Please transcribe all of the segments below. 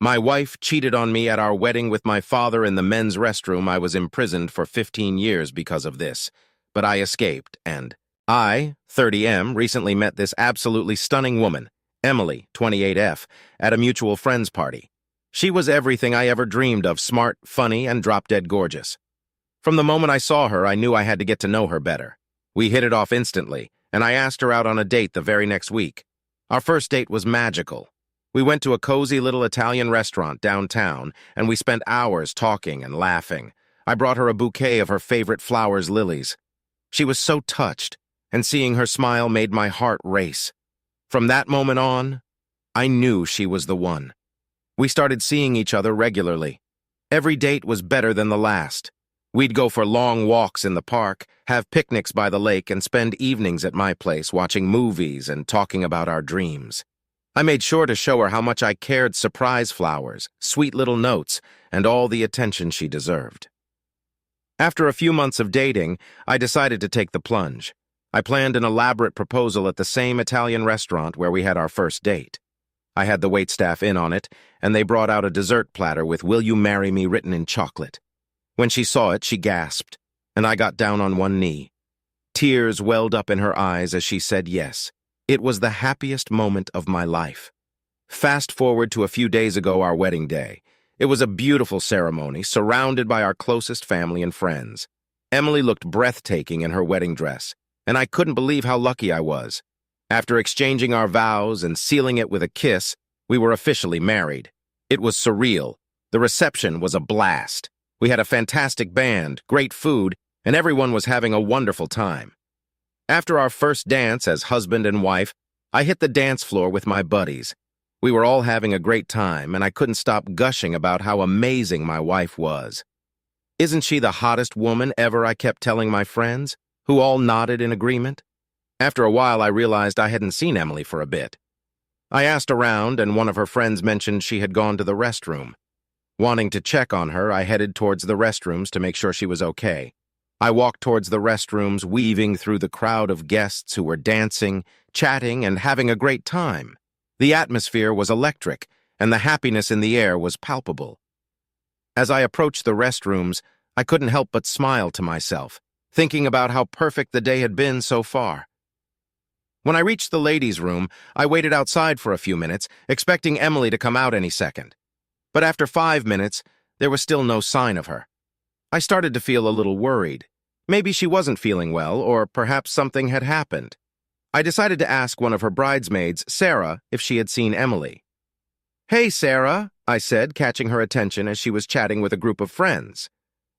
My wife cheated on me at our wedding with my father in the men's restroom. I was imprisoned for 15 years because of this, but I escaped, and I, 30M, recently met this absolutely stunning woman, Emily, 28F, at a mutual friend's party. She was everything I ever dreamed of, smart, funny, and drop-dead gorgeous. From the moment I saw her, I knew I had to get to know her better. We hit it off instantly, and I asked her out on a date the very next week. Our first date was magical. We went to a cozy little Italian restaurant downtown, and we spent hours talking and laughing. I brought her a bouquet of her favorite flowers, lilies. She was so touched, and seeing her smile made my heart race. From that moment on, I knew she was the one. We started seeing each other regularly. Every date was better than the last. We'd go for long walks in the park, have picnics by the lake, and spend evenings at my place watching movies and talking about our dreams. I made sure to show her how much I cared, surprise flowers, sweet little notes, and all the attention she deserved. After a few months of dating, I decided to take the plunge. I planned an elaborate proposal at the same Italian restaurant where we had our first date. I had the waitstaff in on it, and they brought out a dessert platter with "Will you marry me" written in chocolate. When she saw it, she gasped, and I got down on one knee. Tears welled up in her eyes as she said yes. It was the happiest moment of my life. Fast forward to a few days ago, our wedding day. It was a beautiful ceremony, surrounded by our closest family and friends. Emily looked breathtaking in her wedding dress, and I couldn't believe how lucky I was. After exchanging our vows and sealing it with a kiss, we were officially married. It was surreal. The reception was a blast. We had a fantastic band, great food, and everyone was having a wonderful time. After our first dance as husband and wife, I hit the dance floor with my buddies. We were all having a great time, and I couldn't stop gushing about how amazing my wife was. "Isn't she the hottest woman ever?" I kept telling my friends, who all nodded in agreement. After a while, I realized I hadn't seen Emily for a bit. I asked around, and one of her friends mentioned she had gone to the restroom. Wanting to check on her, I headed towards the restrooms to make sure she was okay. I walked towards the restrooms, weaving through the crowd of guests who were dancing, chatting, and having a great time. The atmosphere was electric, and the happiness in the air was palpable. As I approached the restrooms, I couldn't help but smile to myself, thinking about how perfect the day had been so far. When I reached the ladies' room, I waited outside for a few minutes, expecting Emily to come out any second. But after 5 minutes, there was still no sign of her. I started to feel a little worried. Maybe she wasn't feeling well, or perhaps something had happened. I decided to ask one of her bridesmaids, Sarah, if she had seen Emily. "Hey, Sarah," I said, catching her attention as she was chatting with a group of friends.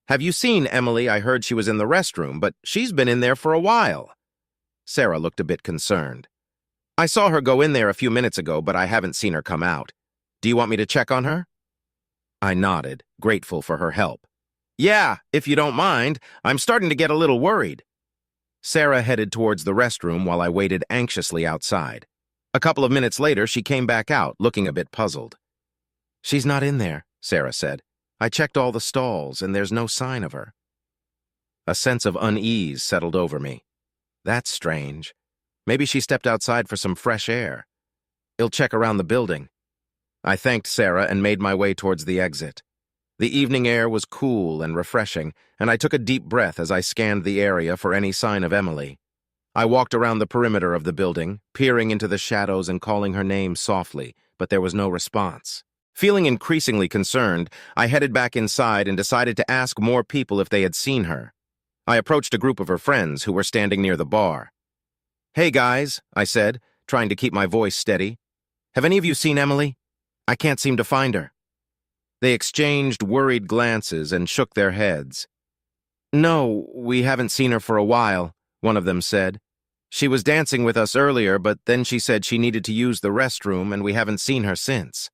"Have you seen Emily? I heard she was in the restroom, but she's been in there for a while." Sarah looked a bit concerned. "I saw her go in there a few minutes ago, but I haven't seen her come out. Do you want me to check on her?" I nodded, grateful for her help. "Yeah, if you don't mind. I'm starting to get a little worried." Sarah headed towards the restroom while I waited anxiously outside. A couple of minutes later, she came back out, looking a bit puzzled. "She's not in there," Sarah said. "I checked all the stalls, and there's no sign of her." A sense of unease settled over me. That's strange. Maybe she stepped outside for some fresh air. I'll check around the building. I thanked Sarah and made my way towards the exit. The evening air was cool and refreshing, and I took a deep breath as I scanned the area for any sign of Emily. I walked around the perimeter of the building, peering into the shadows and calling her name softly, but there was no response. Feeling increasingly concerned, I headed back inside and decided to ask more people if they had seen her. I approached a group of her friends who were standing near the bar. "Hey guys," I said, trying to keep my voice steady. "Have any of you seen Emily? I can't seem to find her." They exchanged worried glances and shook their heads. "No, we haven't seen her for a while," one of them said. "She was dancing with us earlier, but then she said she needed to use the restroom, and we haven't seen her since."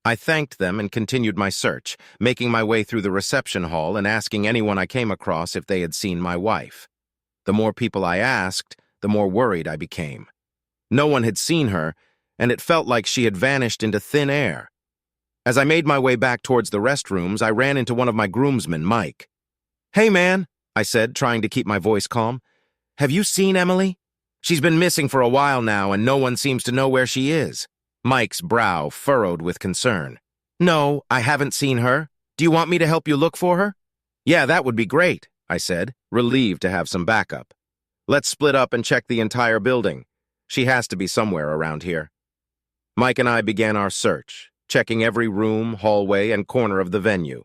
I thanked them and continued my search, making my way through the reception hall and asking anyone I came across if they had seen my wife. The more people I asked, the more worried I became. No one had seen her, and it felt like she had vanished into thin air. As I made my way back towards the restrooms, I ran into one of my groomsmen, Mike. "Hey, man," I said, trying to keep my voice calm. "Have you seen Emily? She's been missing for a while now, and no one seems to know where she is." Mike's brow furrowed with concern. No, I haven't seen her. Do you want me to help you look for her? Yeah, that would be great, I said, relieved to have some backup. Let's split up and check the entire building. She has to be somewhere around here. Mike and I began our search, checking every room, hallway, and corner of the venue.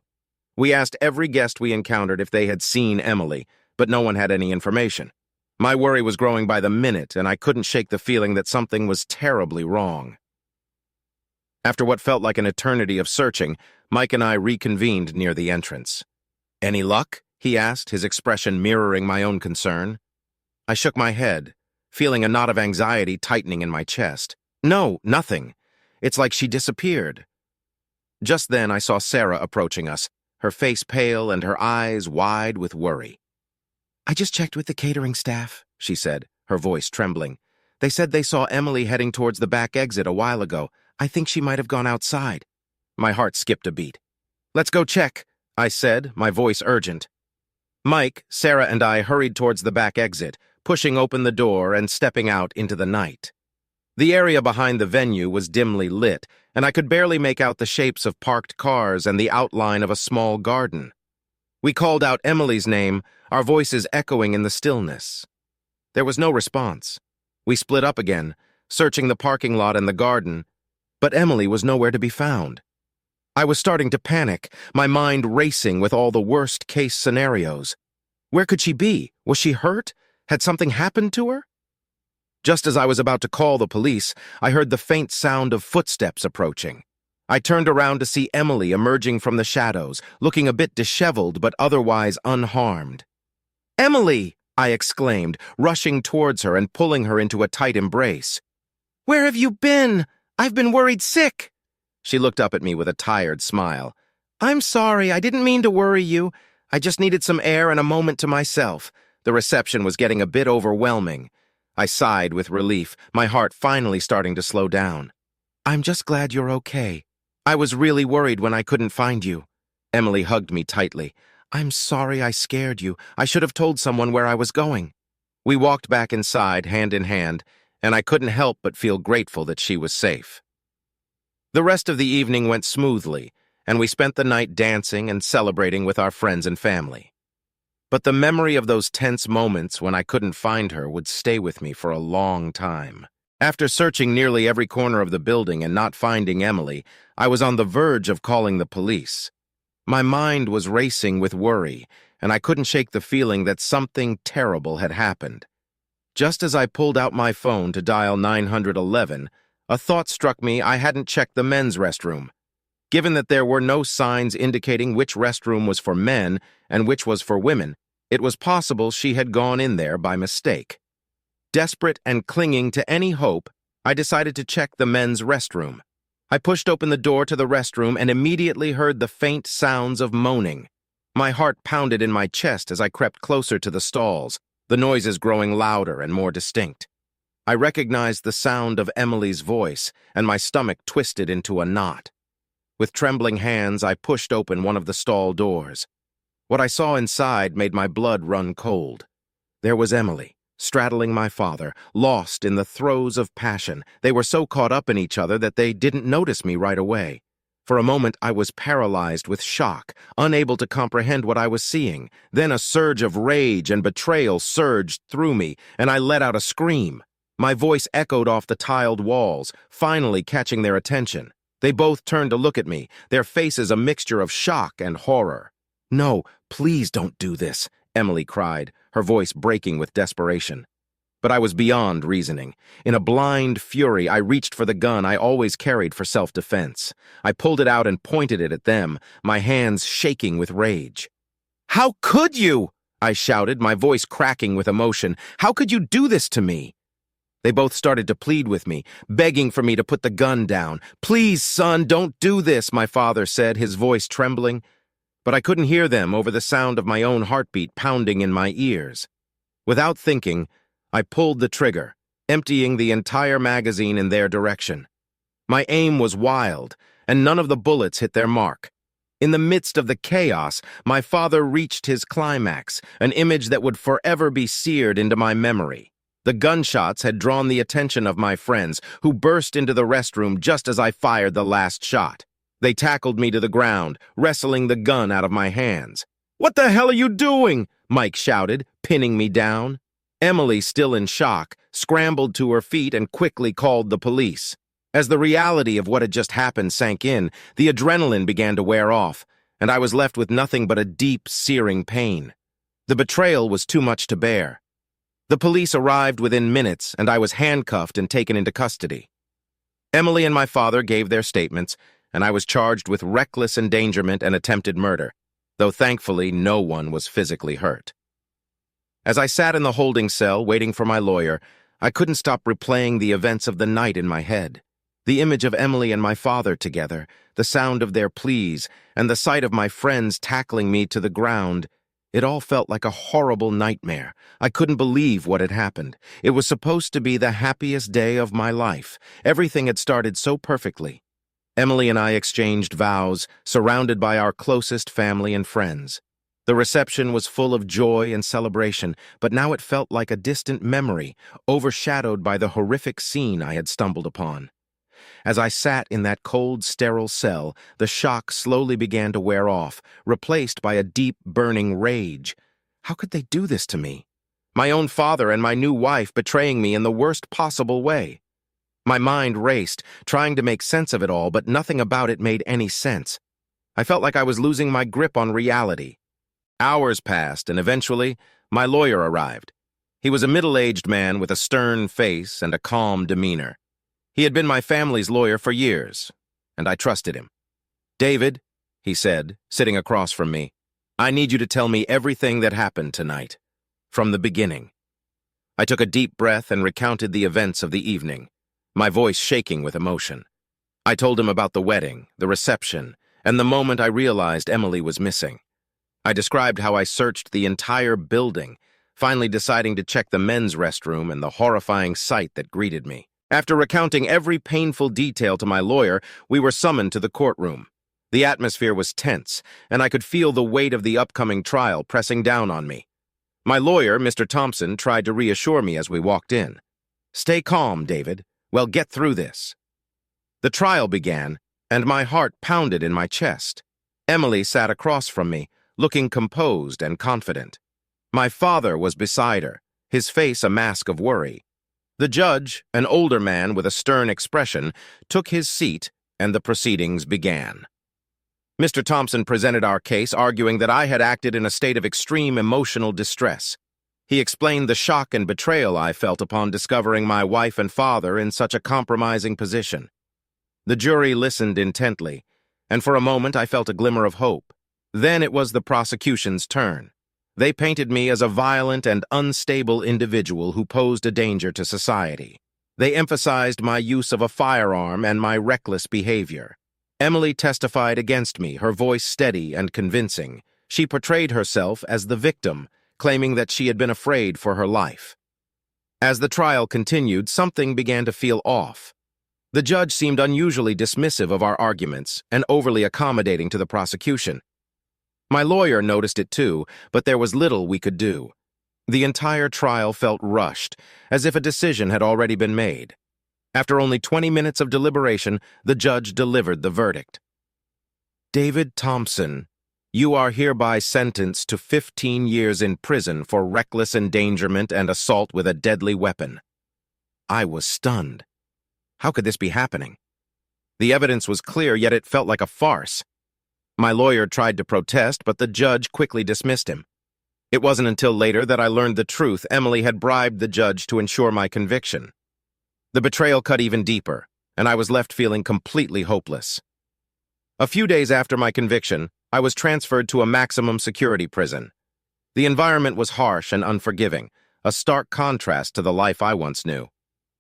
We asked every guest we encountered if they had seen Emily, but no one had any information. My worry was growing by the minute, and I couldn't shake the feeling that something was terribly wrong. After what felt like an eternity of searching, Mike and I reconvened near the entrance. "Any luck?" he asked, his expression mirroring my own concern. I shook my head, feeling a knot of anxiety tightening in my chest. "No, nothing. It's like she disappeared." Just then I saw Sarah approaching us, her face pale and her eyes wide with worry. "I just checked with the catering staff," she said, her voice trembling. "They said they saw Emily heading towards the back exit a while ago. I think she might have gone outside." My heart skipped a beat. "Let's go check," I said, my voice urgent. Mike, Sarah, and I hurried towards the back exit, pushing open the door and stepping out into the night. The area behind the venue was dimly lit, and I could barely make out the shapes of parked cars and the outline of a small garden. We called out Emily's name, our voices echoing in the stillness. There was no response. We split up again, searching the parking lot and the garden, but Emily was nowhere to be found. I was starting to panic, my mind racing with all the worst-case scenarios. Where could she be? Was she hurt? Had something happened to her? Just as I was about to call the police, I heard the faint sound of footsteps approaching. I turned around to see Emily emerging from the shadows, looking a bit disheveled but otherwise unharmed. "Emily!" I exclaimed, rushing towards her and pulling her into a tight embrace. "Where have you been? I've been worried sick." She looked up at me with a tired smile. "I'm sorry, I didn't mean to worry you. I just needed some air and a moment to myself. The reception was getting a bit overwhelming." I sighed with relief, my heart finally starting to slow down. "I'm just glad you're okay. I was really worried when I couldn't find you." Emily hugged me tightly. "I'm sorry I scared you. I should have told someone where I was going." We walked back inside, hand in hand, and I couldn't help but feel grateful that she was safe. The rest of the evening went smoothly, and we spent the night dancing and celebrating with our friends and family. But the memory of those tense moments when I couldn't find her would stay with me for a long time. After searching nearly every corner of the building and not finding Emily, I was on the verge of calling the police. My mind was racing with worry, and I couldn't shake the feeling that something terrible had happened. Just as I pulled out my phone to dial 911, a thought struck me I hadn't checked the men's restroom. Given that there were no signs indicating which restroom was for men and which was for women, it was possible she had gone in there by mistake. Desperate and clinging to any hope, I decided to check the men's restroom. I pushed open the door to the restroom and immediately heard the faint sounds of moaning. My heart pounded in my chest as I crept closer to the stalls, the noises growing louder and more distinct. I recognized the sound of Emily's voice, and my stomach twisted into a knot. With trembling hands, I pushed open one of the stall doors. What I saw inside made my blood run cold. There was Emily, straddling my father, lost in the throes of passion. They were so caught up in each other that they didn't notice me right away. For a moment, I was paralyzed with shock, unable to comprehend what I was seeing. Then a surge of rage and betrayal surged through me, and I let out a scream. My voice echoed off the tiled walls, finally catching their attention. They both turned to look at me, their faces a mixture of shock and horror. "No, please don't do this," Emily cried, her voice breaking with desperation. But I was beyond reasoning. In a blind fury, I reached for the gun I always carried for self-defense. I pulled it out and pointed it at them, my hands shaking with rage. "How could you?" I shouted, my voice cracking with emotion. "How could you do this to me?" They both started to plead with me, begging for me to put the gun down. "Please, son, don't do this," my father said, his voice trembling. But I couldn't hear them over the sound of my own heartbeat pounding in my ears. Without thinking, I pulled the trigger, emptying the entire magazine in their direction. My aim was wild, and none of the bullets hit their mark. In the midst of the chaos, my father reached his climax, an image that would forever be seared into my memory. The gunshots had drawn the attention of my friends, who burst into the restroom just as I fired the last shot. They tackled me to the ground, wrestling the gun out of my hands. "What the hell are you doing?" Mike shouted, pinning me down. Emily, still in shock, scrambled to her feet and quickly called the police. As the reality of what had just happened sank in, the adrenaline began to wear off, and I was left with nothing but a deep, searing pain. The betrayal was too much to bear. The police arrived within minutes, and I was handcuffed and taken into custody. Emily and my father gave their statements, and I was charged with reckless endangerment and attempted murder, though thankfully no one was physically hurt. As I sat in the holding cell waiting for my lawyer, I couldn't stop replaying the events of the night in my head. The image of Emily and my father together, the sound of their pleas, and the sight of my friends tackling me to the ground. It all felt like a horrible nightmare. I couldn't believe what had happened. It was supposed to be the happiest day of my life. Everything had started so perfectly. Emily and I exchanged vows, surrounded by our closest family and friends. The reception was full of joy and celebration, but now it felt like a distant memory, overshadowed by the horrific scene I had stumbled upon. As I sat in that cold, sterile cell, the shock slowly began to wear off, replaced by a deep, burning rage. How could they do this to me? My own father and my new wife betraying me in the worst possible way. My mind raced, trying to make sense of it all, but nothing about it made any sense. I felt like I was losing my grip on reality. Hours passed, and eventually, my lawyer arrived. He was a middle-aged man with a stern face and a calm demeanor. He had been my family's lawyer for years, and I trusted him. "David," he said, sitting across from me, "I need you to tell me everything that happened tonight, from the beginning." I took a deep breath and recounted the events of the evening, my voice shaking with emotion. I told him about the wedding, the reception, and the moment I realized Emily was missing. I described how I searched the entire building, finally deciding to check the men's restroom and the horrifying sight that greeted me. After recounting every painful detail to my lawyer, we were summoned to the courtroom. The atmosphere was tense, and I could feel the weight of the upcoming trial pressing down on me. My lawyer, Mr. Thompson, tried to reassure me as we walked in. "Stay calm, David. We'll get through this." The trial began, and my heart pounded in my chest. Emily sat across from me, looking composed and confident. My father was beside her, his face a mask of worry. The judge, an older man with a stern expression, took his seat, and the proceedings began. Mr. Thompson presented our case, arguing that I had acted in a state of extreme emotional distress. He explained the shock and betrayal I felt upon discovering my wife and father in such a compromising position. The jury listened intently, and for a moment I felt a glimmer of hope. Then it was the prosecution's turn. They painted me as a violent and unstable individual who posed a danger to society. They emphasized my use of a firearm and my reckless behavior. Emily testified against me, her voice steady and convincing. She portrayed herself as the victim, claiming that she had been afraid for her life. As the trial continued, something began to feel off. The judge seemed unusually dismissive of our arguments and overly accommodating to the prosecution. My lawyer noticed it too, but there was little we could do. The entire trial felt rushed, as if a decision had already been made. After only 20 minutes of deliberation, the judge delivered the verdict. "David Thompson, you are hereby sentenced to 15 years in prison for reckless endangerment and assault with a deadly weapon." I was stunned. How could this be happening? The evidence was clear, yet it felt like a farce. My lawyer tried to protest, but the judge quickly dismissed him. It wasn't until later that I learned the truth. Emily had bribed the judge to ensure my conviction. The betrayal cut even deeper, and I was left feeling completely hopeless. A few days after my conviction, I was transferred to a maximum security prison. The environment was harsh and unforgiving, a stark contrast to the life I once knew.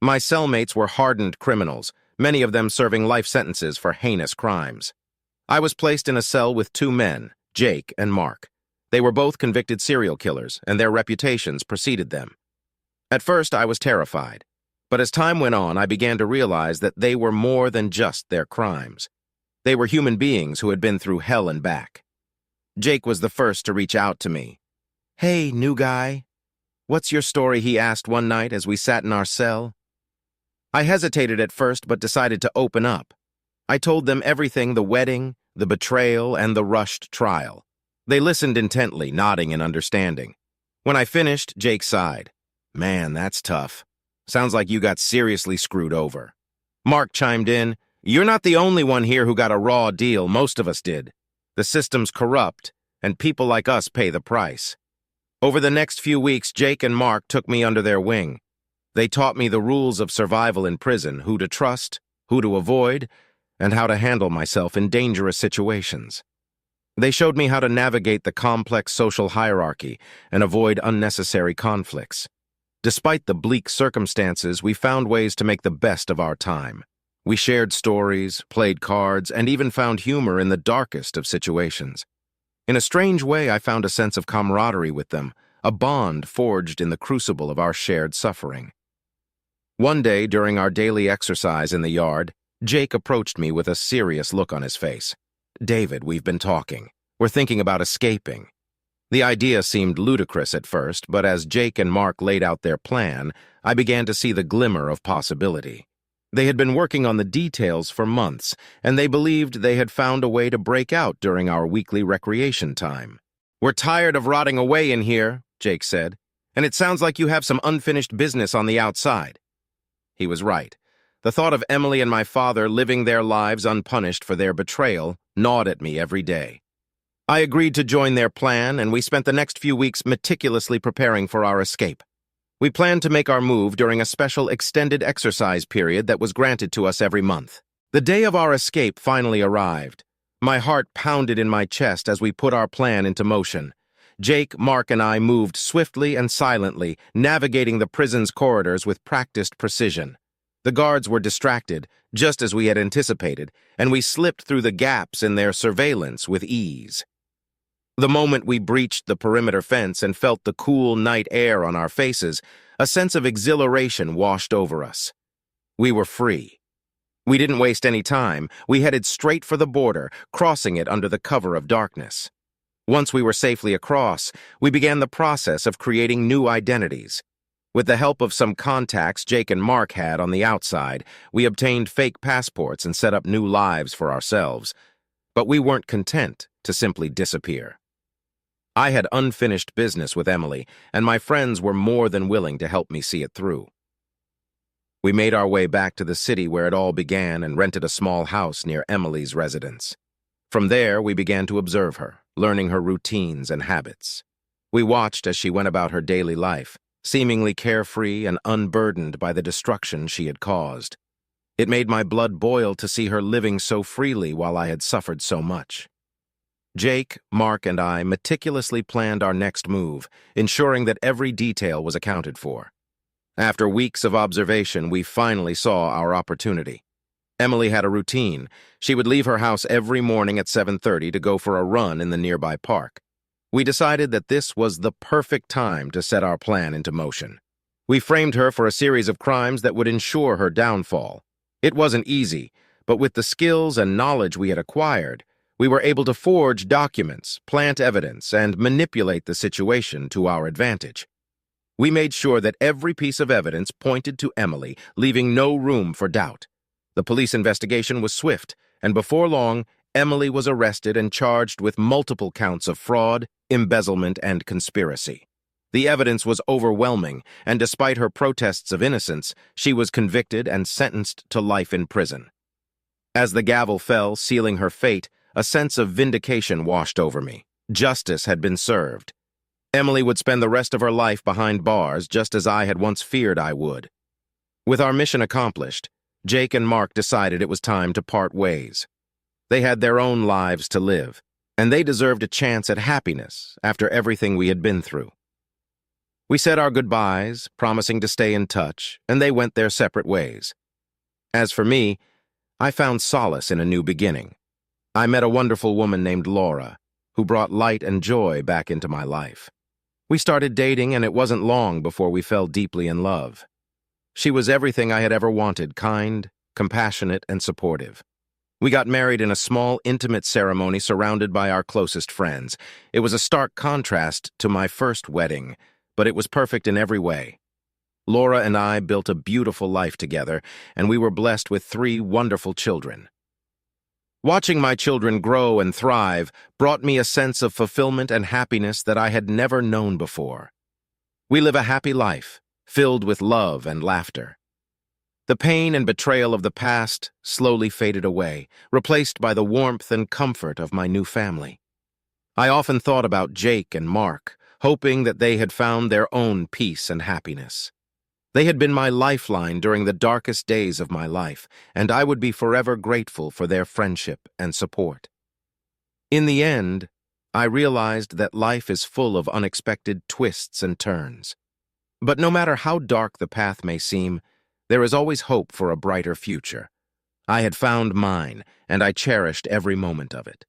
My cellmates were hardened criminals, many of them serving life sentences for heinous crimes. I was placed in a cell with two men, Jake and Mark. They were both convicted serial killers, and their reputations preceded them. At first, I was terrified, but as time went on, I began to realize that they were more than just their crimes. They were human beings who had been through hell and back. Jake was the first to reach out to me. "Hey, new guy. What's your story?" he asked one night as we sat in our cell. I hesitated at first, but decided to open up. I told them everything: the wedding, the betrayal, and the rushed trial. They listened intently, nodding in understanding. When I finished, Jake sighed. Man, that's tough. Sounds like you got seriously screwed over. Mark chimed in. You're not the only one here who got a raw deal. Most of us did. The system's corrupt, and people like us pay the price. Over the next few weeks, Jake and Mark took me under their wing. They taught me the rules of survival in prison: who to trust, who to avoid, and how to handle myself in dangerous situations. They showed me how to navigate the complex social hierarchy and avoid unnecessary conflicts. Despite the bleak circumstances, we found ways to make the best of our time. We shared stories, played cards, and even found humor in the darkest of situations. In a strange way, I found a sense of camaraderie with them, a bond forged in the crucible of our shared suffering. One day, during our daily exercise in the yard, Jake approached me with a serious look on his face. David, we've been talking. We're thinking about escaping. The idea seemed ludicrous at first, but as Jake and Mark laid out their plan, I began to see the glimmer of possibility. They had been working on the details for months, and they believed they had found a way to break out during our weekly recreation time. We're tired of rotting away in here, Jake said, and it sounds like you have some unfinished business on the outside. He was right. The thought of Emily and my father living their lives unpunished for their betrayal gnawed at me every day. I agreed to join their plan, and we spent the next few weeks meticulously preparing for our escape. We planned to make our move during a special extended exercise period that was granted to us every month. The day of our escape finally arrived. My heart pounded in my chest as we put our plan into motion. Jake, Mark, and I moved swiftly and silently, navigating the prison's corridors with practiced precision. The guards were distracted, just as we had anticipated, and we slipped through the gaps in their surveillance with ease. The moment we breached the perimeter fence and felt the cool night air on our faces, a sense of exhilaration washed over us. We were free. We didn't waste any time. We headed straight for the border, crossing it under the cover of darkness. Once we were safely across, we began the process of creating new identities. With the help of some contacts Jake and Mark had on the outside, we obtained fake passports and set up new lives for ourselves. But we weren't content to simply disappear. I had unfinished business with Emily, and my friends were more than willing to help me see it through. We made our way back to the city where it all began and rented a small house near Emily's residence. From there, we began to observe her, learning her routines and habits. We watched as she went about her daily life, seemingly carefree and unburdened by the destruction she had caused. It made my blood boil to see her living so freely while I had suffered so much. Jake, Mark, and I meticulously planned our next move, ensuring that every detail was accounted for. After weeks of observation, we finally saw our opportunity. Emily had a routine. She would leave her house every morning at 7:30 to go for a run in the nearby park. We decided that this was the perfect time to set our plan into motion. We framed her for a series of crimes that would ensure her downfall. It wasn't easy, but with the skills and knowledge we had acquired, we were able to forge documents, plant evidence, and manipulate the situation to our advantage. We made sure that every piece of evidence pointed to Emily, leaving no room for doubt. The police investigation was swift, and before long, Emily was arrested and charged with multiple counts of fraud, embezzlement, and conspiracy. The evidence was overwhelming, and despite her protests of innocence, she was convicted and sentenced to life in prison. As the gavel fell, sealing her fate, a sense of vindication washed over me. Justice had been served. Emily would spend the rest of her life behind bars, just as I had once feared I would. With our mission accomplished, Jake and Mark decided it was time to part ways. They had their own lives to live, and they deserved a chance at happiness after everything we had been through. We said our goodbyes, promising to stay in touch, and they went their separate ways. As for me, I found solace in a new beginning. I met a wonderful woman named Laura, who brought light and joy back into my life. We started dating, and it wasn't long before we fell deeply in love. She was everything I had ever wanted: kind, compassionate, and supportive. We got married in a small, intimate ceremony surrounded by our closest friends. It was a stark contrast to my first wedding, but it was perfect in every way. Laura and I built a beautiful life together, and we were blessed with 3 wonderful children. Watching my children grow and thrive brought me a sense of fulfillment and happiness that I had never known before. We live a happy life, filled with love and laughter. The pain and betrayal of the past slowly faded away, replaced by the warmth and comfort of my new family. I often thought about Jake and Mark, hoping that they had found their own peace and happiness. They had been my lifeline during the darkest days of my life, and I would be forever grateful for their friendship and support. In the end, I realized that life is full of unexpected twists and turns. But no matter how dark the path may seem, there is always hope for a brighter future. I had found mine, and I cherished every moment of it.